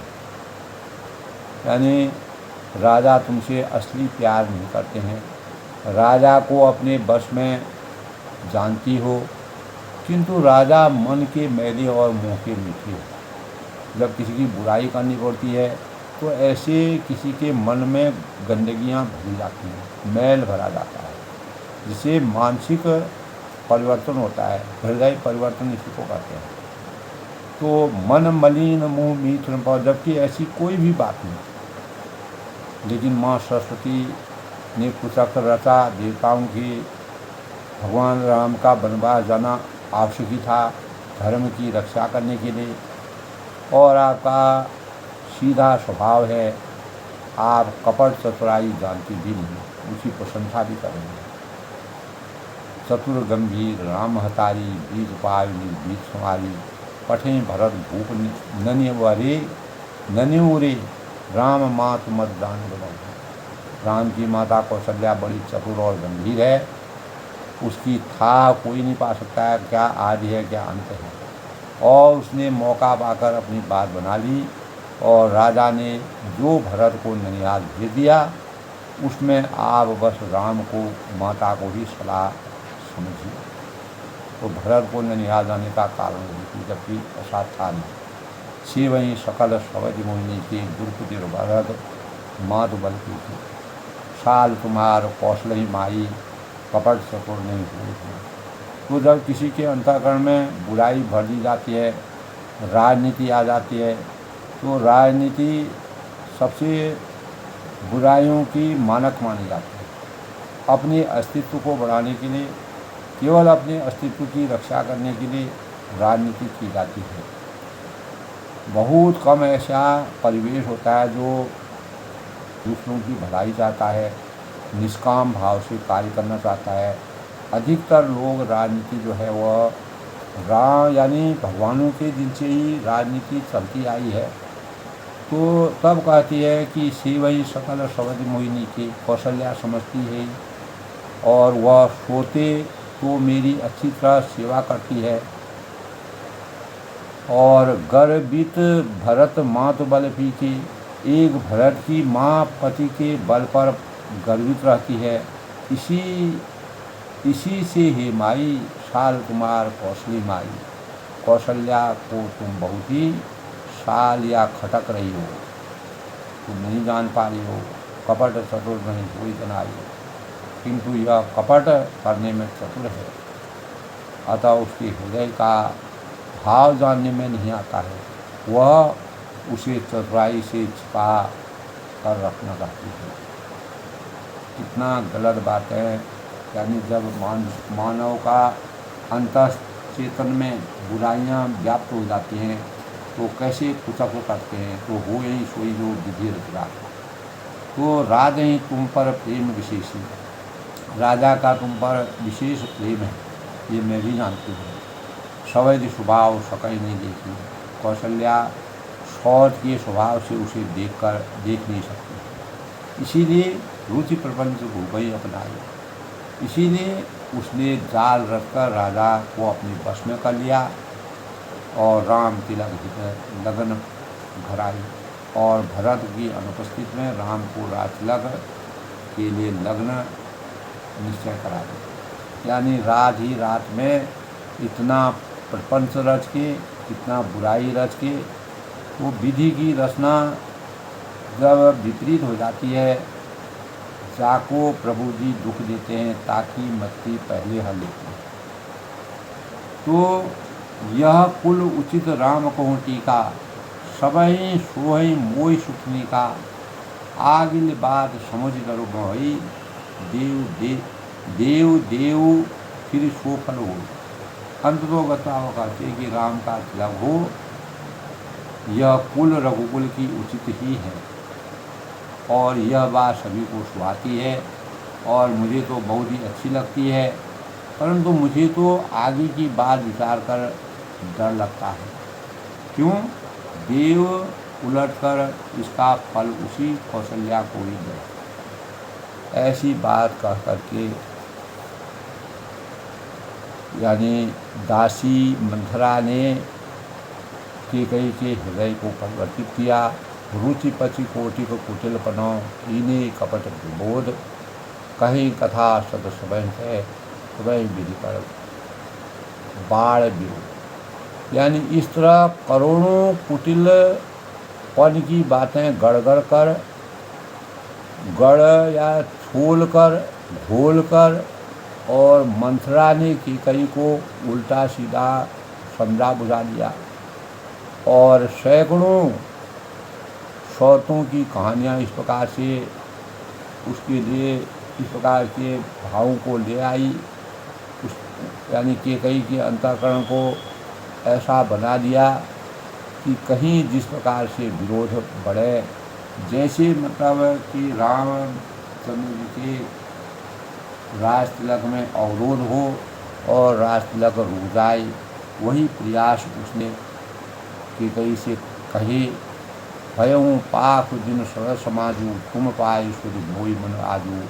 यानी राजा तुमसे असली प्यार नहीं करते हैं। राजा को अपने बस में जानती हो, किंतु राजा मन के मैले और मुँह के मीठे हो। जब किसी की बुराई करनी पड़ती है तो ऐसे किसी के मन में गंदगियाँ भरी जाती हैं, मैल भरा जाता है, जिससे मानसिक परिवर्तन होता है, हृदय परिवर्तन इसी को कहते हैं। तो मन मलिन मुँह मीठ न, जबकि ऐसी कोई भी बात नहीं। लेकिन माँ सरस्वती ने कुचक्र रचा, देवताओं की, भगवान राम का वनवास जाना आवश्यक ही था धर्म की रक्षा करने के लिए। और आपका सीधा स्वभाव है, आप कपट चतुराई जानती भी नहीं, उसकी प्रशंसा भी करेंगे। चतुर गंभीर राम हतारी, बीज पावनी बीज सुमारी, पठे भरत भूप नन्यवरे, राम मात मत दान बदल। राम की माता कौशल्या बड़ी चतुर और गंभीर है, उसकी था कोई नहीं पा सकता है, क्या आदि है क्या अंत है। और उसने मौका पाकर अपनी बात बना ली, और राजा ने जो भरत को ननिहाल भेज दिया, उसमें आप बस राम को, माता को ही सलाह समझिए। तो भरत को ननिहाल जाने का कारण हुई थी, जबकि ऐसा था नहीं। से वहीं सकल सवज मोहिनी के दुर्पति भरत मात बल की थी। साल तुम्हार कौशल ही माई, कपट चतुर नहीं हुई। तो जब किसी के अंतःकरण में बुराई भर दी जाती है, राजनीति आ जाती है, तो राजनीति सबसे बुराइयों की मानक मानी जाती है। अपने अस्तित्व को बढ़ाने के लिए, केवल अपने अस्तित्व की रक्षा करने के लिए राजनीति की जाती है। बहुत कम ऐसा परिवेश होता है जो दूसरों की भलाई चाहता है, निष्काम भाव से कार्य करना चाहता है। अधिकतर लोग राजनीति जो है वह यानी भगवानों के दिन से ही राजनीति चलती आई है। तो तब कहती है कि से वही सकल सवज मोहिनी के, कौशल्या समझती है और वह सोते तो मेरी अच्छी तरह सेवा करती है। और गर्वित भरत मात बल पीछे, एक भरत की माँ पति के बल पर गर्वित रहती है। इसी इसी से हे माई शाल कुमार कौशली माई, कौशल्या को तुम बहुत ही शाल या खटक रही हो, तुम नहीं जान पा रही हो, कपट चतुर नहीं कोई जनाई, किंतु यह कपट करने में चतुर है, अतः उसके हृदय का भाव जानने में नहीं आता है, वह उसे चतुराई से छिपा कर रखना चाहती है। कितना गलत बात है। यानी जब मानव का अंतः चेतन में बुराइयां व्याप्त हो जाती हैं तो कैसे कुचक करते हैं, तो हो यही सोई जो विधि रचना। तो राज ही तुम पर प्रेम विशेषी, राजा का तुम पर विशेष प्रेम है, ये मैं भी जानती हूँ। सवैध स्वभाव सकई नहीं देखी, कौशल्या शौच के स्वभाव से उसे देख नहीं सकती, इसीलिए रुचि प्रपंच भूपई अपनाई, इसीलिए उसने जाल रखकर राजा को अपने वश में कर लिया और राम तिलक लगन घराई, और भरत की अनुपस्थिति में राम को राजतिलक के लिए लग्न निश्चय करा दिया। यानी रात ही रात में इतना प्रपंच रच के, इतना बुराई रच के, वो विधि की रचना जब विपरीत हो जाती है, जाको प्रभु जी दुख देते हैं ताकि मत्ती पहले हल लेते हैं। तो यह कुल उचित राम कहूँ टीका, सबही सोहई मोई सुखनी का, आगिल बात समझ करो मोही, देव देव फिर सो फल हो। अंत तो बताओ कहते कि राम का तिलक हो, यह कुल रघुकुल की उचित ही है, और यह बात सभी को सुहाती है, और मुझे तो बहुत ही अच्छी लगती है, परंतु मुझे तो आगे की बात विचार कर डर लगता है। क्यों? देव उलटकर इसका फल उसी कौशल्या को ही दे। ऐसी बात कह करके यानी दासी मंथरा ने कैकेयी के हृदय को परिवर्तित किया। रुचि पचि कोटि को कुटिल पनो, इने कपट विबोध, कहीं कथा सद स्वयं है, स्वयं विधि पर बाढ़ विरोध। यानी इस तरह करोड़ों कुटिल पन की बातें गड़गड़ कर, गढ़ या छोल कर, घोल कर, और मंथरा ने कैकेयी को उल्टा सीधा समझा बुझा दिया, और सैकड़ों शौतों की कहानियाँ इस प्रकार से उसके लिए इस प्रकार के भावों को ले आई, उस यानी कैकेयी के अंतःकरण को ऐसा बना दिया कि कहीं जिस प्रकार से विरोध बढ़े, जैसे मतलब कि रामचंद्र जी के राज तिलक में अवरोध हो और राज तिलक रुक जाए, वही प्रयास उसने कैकेयी से कहे, भयऊँ पाक दिन सरस समाजू, तुम पाए सुध मोई मन आजू,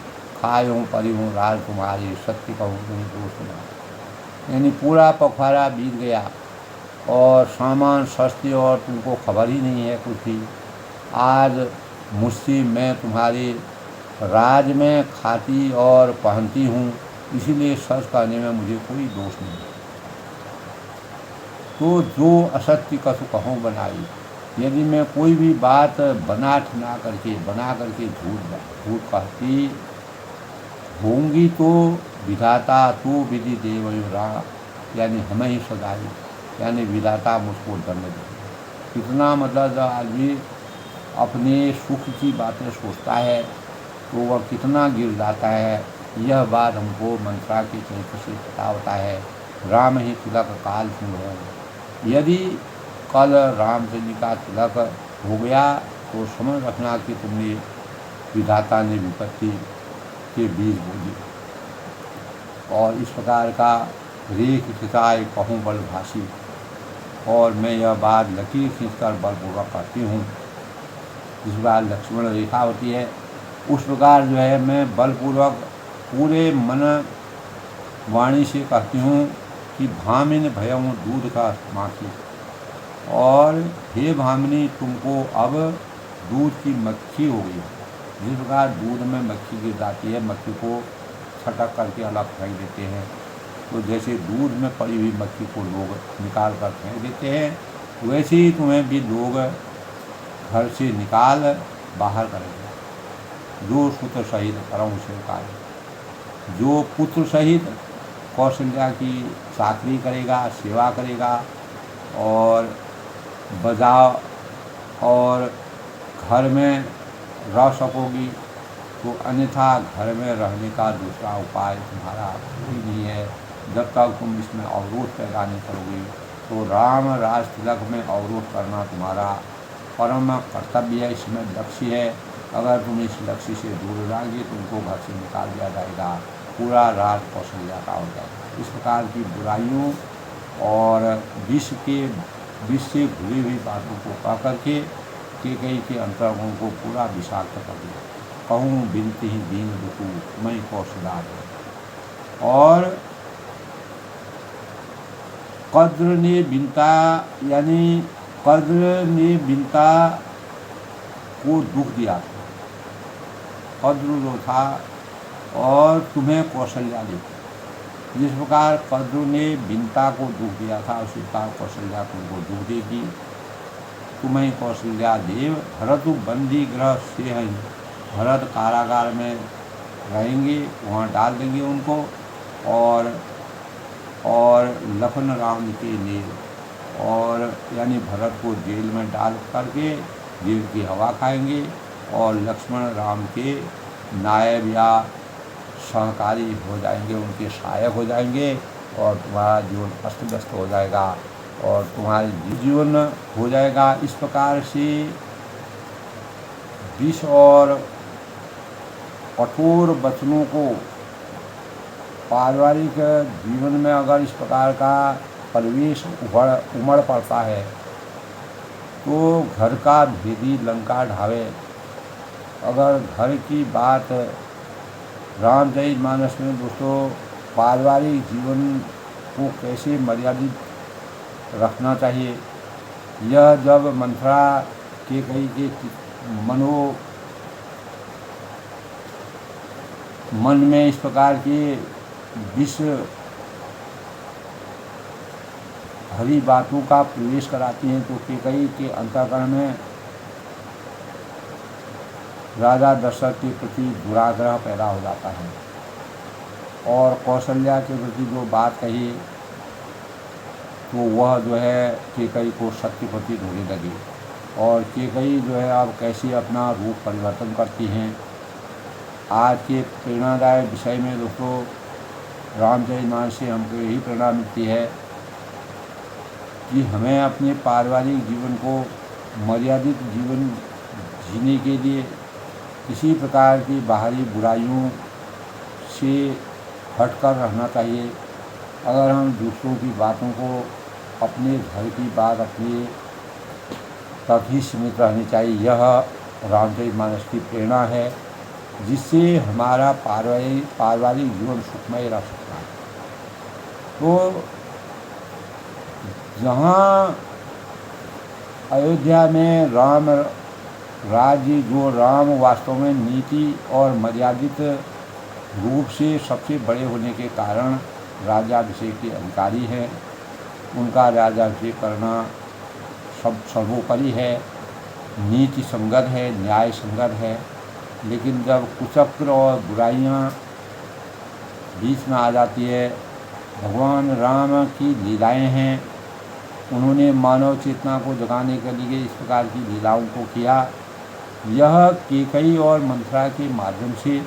खायूँ परिहूँ राज तुम्हारी, सत्य कहूँ नहीं दोष ना। यानी पूरा पखवाड़ा बीत गया और सामान सस्ते और तुमको खबर ही नहीं है कुछ भी। आज मुझसे मैं तुम्हारे राज में खाती और पहनती हूँ, इसीलिए सच कहने में मुझे कोई दोष नहीं। तो जो असत्य कसु कहूँ बनाई, यदि मैं कोई भी बात बना करके झूठ कहती होंगी तो विधाता तो विधि देवयो रा, यानी हमें ही सजाई, यानी विधाता मुझको दंड दे। इतना मतलब जब आदमी अपने सुख की बातें सोचता है तो वह कितना गिर जाता है, यह बात हमको मंत्रा के चरित्र से पता होता है। राम ही तिलक काल सुन रहे, यदि कल रामचंद्र जी का तिलक हो गया तो समझ रखना कि तुमने विधाता ने विपत्ति के बीज बोली। और इस प्रकार का रेख खिंचाए कहूँ बल भाषी, और मैं यह बात लकीर खींचकर बलपूर्वक करती हूँ। जिस बार लक्ष्मण रेखा होती है उस प्रकार जो है मैं बलपूर्वक पूरे मन वाणी से कहती हूँ कि भामिन भयऊँ दूध का माखी, और हे भामिनी, तुमको अब दूध की मक्खी हो गई। जिस प्रकार दूध में मक्खी गिर जाती है, मक्खी को छटक करके अलग फेंक देते हैं, तो जैसे दूध में पड़ी हुई मक्खी को लोग निकाल कर फेंक देते हैं, वैसे ही तुम्हें भी लोग घर से निकाल बाहर करेंगे। जो सुत सहित परम स्वीकार, जो पुत्र सहित कौशल्या की चाकरी करेगा, सेवा करेगा और बजाव और घर में रह सकोगी, तो अन्यथा घर में रहने का दूसरा उपाय तुम्हारा कोई नहीं है। जब तक तुम इसमें अवरोध पैदा नहीं करोगी, तो राम राज तिलक में अवरोध करना तुम्हारा परम कर्तव्य है, इसमें लक्ष्य है। अगर तुम इस लक्ष्य से दूर हो जाएंगे, तुमको घर से निकाल दिया जाएगा, पूरा राज कौशल्या का हो जाएगा। इस प्रकार की बुराइयों और विष से घुली हुई बातों को कह करके कैकेयी के अंतरंगों को पूरा विषाक्त कर दिया। कहूँ बिनती ही दीन दुखू मैं कौशला है। और कद्र ने बिनता, यानी कद्र ने बिनता को दुख दिया था, कद्र जो था, और तुम्हें कौशल्या दी। जिस प्रकार कद्र ने बिनता को दुख दिया था, उसी प्रकार कौशल्या तुमको दुख देगी। तुम्हें कौशल्या देव भरत बंदी ग्रह से हैं, भरत कारागार में रहेंगे, वहाँ डाल देंगे उनको, और लखन राम के लिए, और यानी भरत को जेल में डाल करके जेल की हवा खाएंगे, और लक्ष्मण राम के नायब या सहकारी हो जाएंगे, उनके सहायक हो जाएंगे, और तुम्हारा जीवन अस्त व्यस्त हो जाएगा और तुम्हारा जीवन हो जाएगा। इस प्रकार से विष और कठोर वचनों को पारिवारिक जीवन में अगर इस प्रकार का परिवेश उमड़ पड़ता है, तो घर का भेदी लंका ढावे। अगर घर की बात रामचरितमानस में दोस्तों पारिवारिक जीवन को कैसे मर्यादित रखना चाहिए, यह जब मंथरा कैकेयी के मन में इस प्रकार के विष भरी बातों का प्रवेश कराती हैं, तो कैकेयी के अंतःकरण में राजा दशरथ के प्रति दुराग्रह पैदा हो जाता है, और कौशल्या के प्रति जो बात कही, तो वह जो है कैकेयी को सत्य प्रतीत होने लगी। और कैकेयी जो है अब कैसे अपना रूप परिवर्तन करती हैं। आज के प्रेरणादायक विषय में दोस्तों रामचरितमानस से हमको यही प्रेरणा मिलती है कि हमें अपने पारिवारिक जीवन को मर्यादित जीवन जीने के लिए किसी प्रकार की बाहरी बुराइयों से हटकर रहना चाहिए। अगर हम दूसरों की बातों को, अपने घर की बात अपने तक ही सीमित रहनी चाहिए, यह रामचरितमानस की प्रेरणा है, जिससे हमारा पारिवारिक जीवन सुखमय रह सकता है। तो जहाँ अयोध्या में राम राज्य, जो राम वास्तव में नीति और मर्यादित रूप से सबसे बड़े होने के कारण राज्याभिषेक के अधिकारी हैं, उनका राज्याभिषेक करना सब सर्वोपरि है, नीति संगत है, न्याय संगत है। लेकिन जब कुचक्र और बुराइयां बीच में आ जाती है, भगवान राम की लीलाएं हैं, उन्होंने मानव चेतना को जगाने के लिए इस प्रकार की लीलाओं को किया। यह कैकेयी और मंथरा के माध्यम से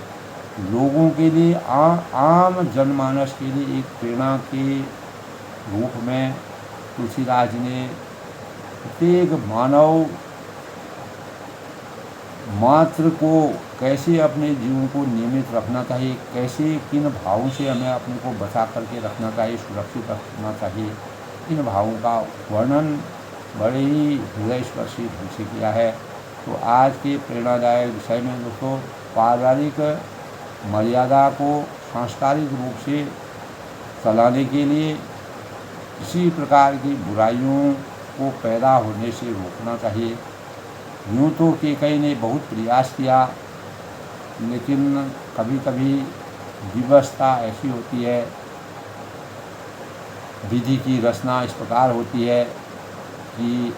लोगों के लिए, आम जनमानस के लिए एक प्रेरणा के रूप में तुलसीदास जी ने प्रत्येक मानव मात्र को कैसे अपने जीवन को नियमित रखना चाहिए, कैसे किन भावों से हमें अपने को बचा करके रखना चाहिए, सुरक्षित रखना चाहिए, इन भावों का वर्णन बड़े ही हृदयस्पर्शी ढंग से किया है। तो आज के प्रेरणादायक विषय में दोस्तों पारिवारिक मर्यादा को सांस्कारिक रूप से चलाने के लिए किसी प्रकार की बुराइयों को पैदा होने से रोकना चाहिए। यूँ तो कैकेयी ने बहुत प्रयास किया, लेकिन कभी कभी विवशता ऐसी होती है, विधि की रचना इस प्रकार होती है कि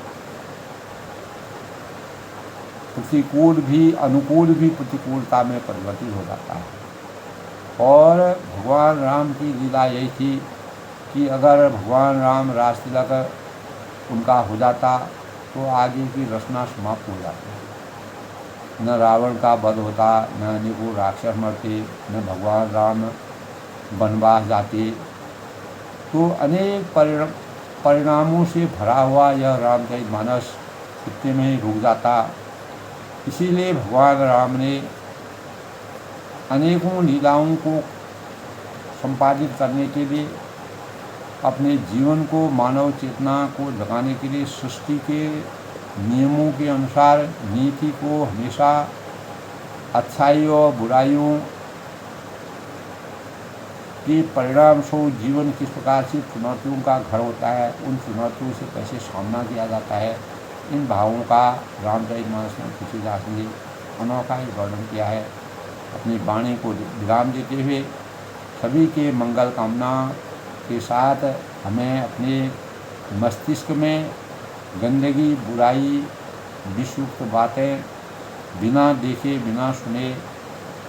प्रतिकूल भी अनुकूल भी प्रतिकूलता में परिवर्तित हो जाता है। और भगवान राम की लीला यही थी कि अगर भगवान राम राज तिलक उनका हो जाता तो आगे की रचना समाप्त हो जाती। न रावण का वध होता, न अनेकों राक्षस मरते, न भगवान राम वनवास जाते। तो अनेक परिणामों से भरा हुआ यह रामचरितमानस इतने में ही रुक जाता। इसीलिए भगवान राम ने अनेकों लीलाओं को संपादित करने के लिए, अपने जीवन को मानव चेतना को जगाने के लिए सृष्टि के नियमों के अनुसार नीति को हमेशा अच्छाई और बुराइयों के परिणाम स्वरूप जीवन किस प्रकार से चुनौतियों का घर होता है, उन चुनौतियों से कैसे सामना किया जाता है, इन भावों का रामचरितमानस में तुलसीदास ने अनोखा ही वर्णन किया है। अपनी वाणी को विराम देते हुए सभी के मंगल कामना के साथ हमें अपने मस्तिष्क में गंदगी, बुराई, विषयुक्त बातें बिना देखे, बिना सुने,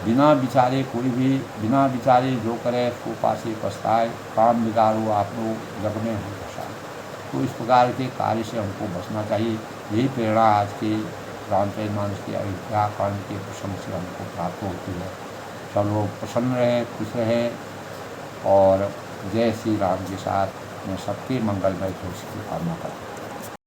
बिना विचारे, कोई भी बिना विचारे जो करे सो पासे पछताए, काम बिगाड़ो आप लोग जग में हो दशाए। तो इस प्रकार के कार्य से हमको बचना चाहिए। यही प्रेरणा आज के रामचरितमानस के अयोध्या कांड के प्रसंग से हमको प्राप्त होती है। सब लोग प्रसन्न रहें, खुश रहें और जय श्री राम के साथ मैं सबके मंगलमय भविष्य की कामना करता हूँ।